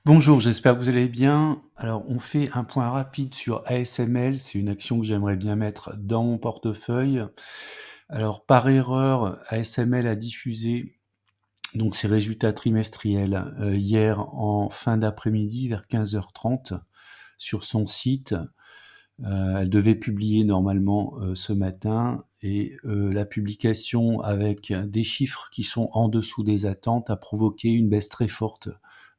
Bonjour, j'espère que vous allez bien. Alors, on fait un point rapide sur ASML. C'est une action que j'aimerais bien mettre dans mon portefeuille. Alors, par erreur, ASML a diffusé donc ses résultats trimestriels hier en fin d'après-midi vers 15h30 sur son site. Elle devait publier normalement ce matin et la publication avec des chiffres qui sont en dessous des attentes a provoqué une baisse très forte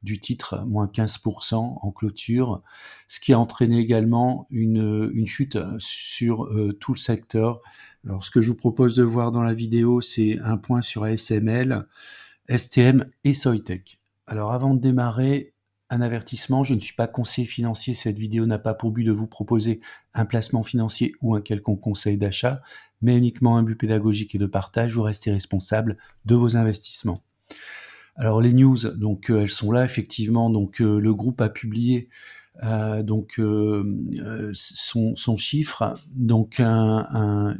du titre, moins 15% en clôture, ce qui a entraîné également une chute sur tout le secteur. Alors ce que je vous propose de voir dans la vidéo, c'est un point sur ASML, STM et Soitec. Alors avant de démarrer, un avertissement, je ne suis pas conseiller financier, cette vidéo n'a pas pour but de vous proposer un placement financier ou un quelconque conseil d'achat, mais uniquement un but pédagogique et de partage. Vous restez responsable de vos investissements. Alors les news, donc elles sont là effectivement. Donc le groupe a publié son chiffre, donc un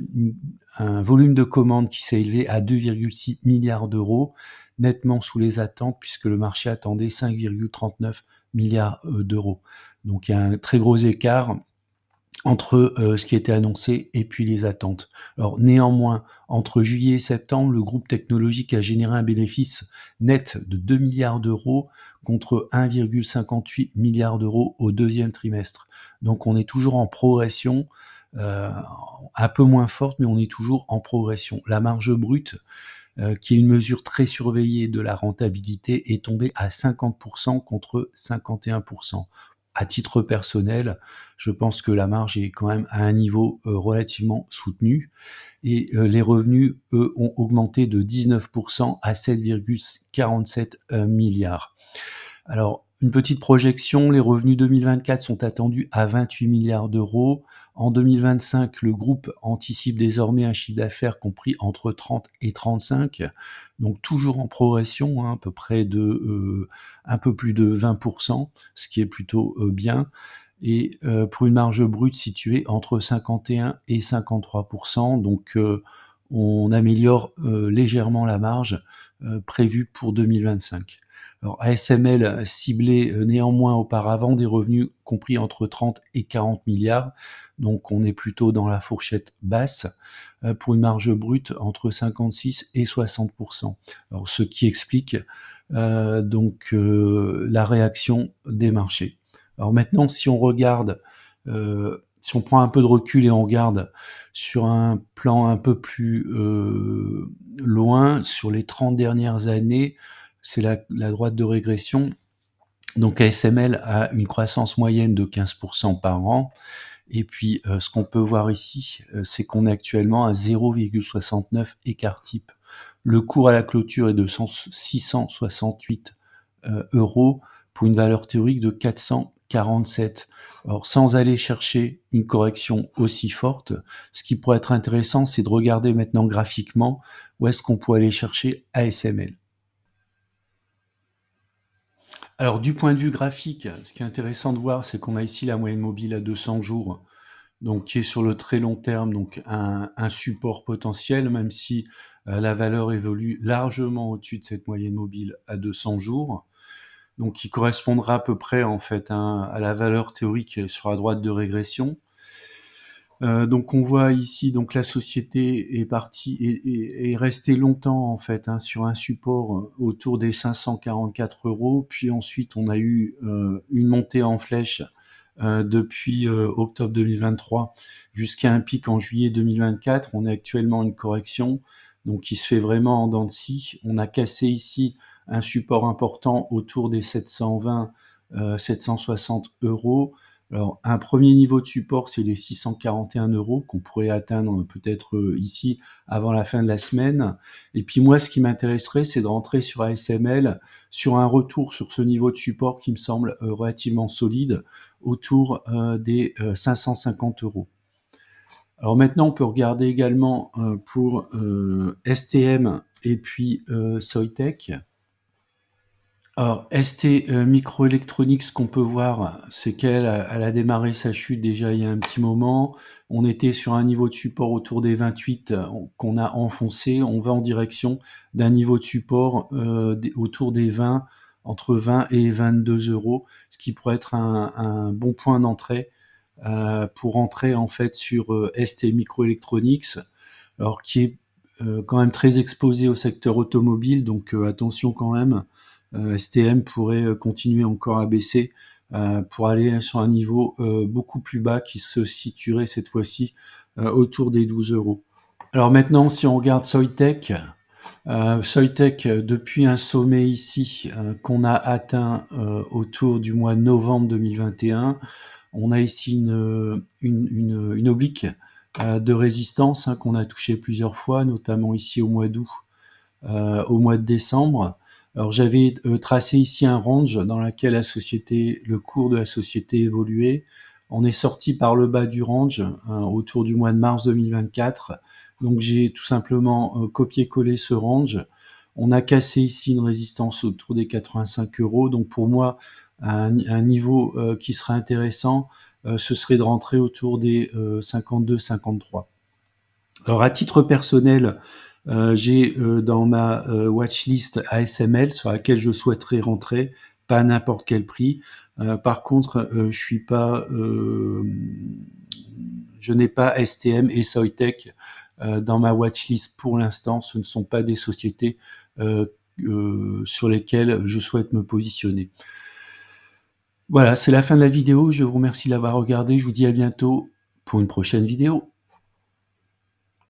volume de commandes qui s'est élevé à 2,6 milliards d'euros, nettement sous les attentes puisque le marché attendait 5,39 milliards d'euros. Donc il y a un très gros écart entre ce qui était annoncé et puis les attentes. Alors néanmoins, entre juillet et septembre, le groupe technologique a généré un bénéfice net de 2 milliards d'euros contre 1,58 milliard d'euros au deuxième trimestre. Donc on est toujours en progression, un peu moins forte, mais on est toujours en progression. La marge brute, qui est une mesure très surveillée de la rentabilité, est tombée à 50% contre 51%. À titre personnel, je pense que la marge est quand même à un niveau relativement soutenu et les revenus, eux, ont augmenté de 19% à 7,47 milliards. Alors, une petite projection, les revenus 2024 sont attendus à 28 milliards d'euros. En 2025, le groupe anticipe désormais un chiffre d'affaires compris entre 30 et 35, donc toujours en progression, à peu près de un peu plus de 20%, ce qui est plutôt bien. Et pour une marge brute située entre 51 et 53%, donc on améliore légèrement la marge prévue pour 2025. Alors ASML ciblait néanmoins auparavant des revenus compris entre 30 et 40 milliards, donc on est plutôt dans la fourchette basse, pour une marge brute entre 56 et 60%. Alors ce qui explique la réaction des marchés. Alors maintenant, si on regarde, si on prend un peu de recul et on regarde sur un plan un peu plus loin, sur les 30 dernières années, c'est la droite de régression. Donc ASML a une croissance moyenne de 15% par an. Et puis ce qu'on peut voir ici, c'est qu'on est actuellement à 0,69 écart type. Le cours à la clôture est de 668 euros pour une valeur théorique de 447. Alors sans aller chercher une correction aussi forte, ce qui pourrait être intéressant, c'est de regarder maintenant graphiquement où est-ce qu'on pourrait aller chercher ASML. Alors du point de vue graphique, ce qui est intéressant de voir, c'est qu'on a ici la moyenne mobile à 200 jours, donc qui est sur le très long terme, donc un support potentiel, même si la valeur évolue largement au-dessus de cette moyenne mobile à 200 jours, donc qui correspondra à peu près en fait à la valeur théorique sur la droite de régression. Donc on voit ici donc la société est partie est restée longtemps en fait sur un support autour des 544 euros, puis ensuite on a eu une montée en flèche depuis octobre 2023 jusqu'à un pic en juillet 2024. On est actuellement une correction donc qui se fait vraiment en dents de scie. On a cassé ici un support important autour des 720 760 euros. Alors, un premier niveau de support, c'est les 641 euros qu'on pourrait atteindre peut-être ici avant la fin de la semaine. Et puis moi, ce qui m'intéresserait, c'est de rentrer sur ASML sur un retour sur ce niveau de support qui me semble relativement solide, autour des 550 euros. Alors maintenant, on peut regarder également pour STM et puis Soitec. Alors, ST Microelectronics, ce qu'on peut voir, c'est qu'elle elle a démarré sa chute déjà il y a un petit moment. On était sur un niveau de support autour des 28 qu'on a enfoncé. On va en direction d'un niveau de support autour des 20 entre 20 et 22 €, ce qui pourrait être un bon point d'entrée pour entrer en fait sur ST Microelectronics, alors qui est quand même très exposé au secteur automobile, donc attention quand même. STM pourrait continuer encore à baisser pour aller sur un niveau beaucoup plus bas qui se situerait cette fois-ci autour des 12 €. Alors maintenant, si on regarde Soitec, depuis un sommet ici qu'on a atteint autour du mois de novembre 2021, on a ici une oblique de résistance qu'on a touché plusieurs fois, notamment ici au mois d'août, au mois de décembre. Alors j'avais tracé ici un range dans lequel le cours de la société évoluait. On est sorti par le bas du range autour du mois de mars 2024. Donc j'ai tout simplement copié-collé ce range. On a cassé ici une résistance autour des 85 €. Donc pour moi, un niveau qui serait intéressant, ce serait de rentrer autour des 52-53. Alors à titre personnel, j'ai dans ma watchlist ASML sur laquelle je souhaiterais rentrer, pas à n'importe quel prix. Par contre, je n'ai pas STM et Soitec dans ma watchlist pour l'instant. Ce ne sont pas des sociétés sur lesquelles je souhaite me positionner. Voilà, c'est la fin de la vidéo. Je vous remercie de l'avoir regardée. Je vous dis à bientôt pour une prochaine vidéo.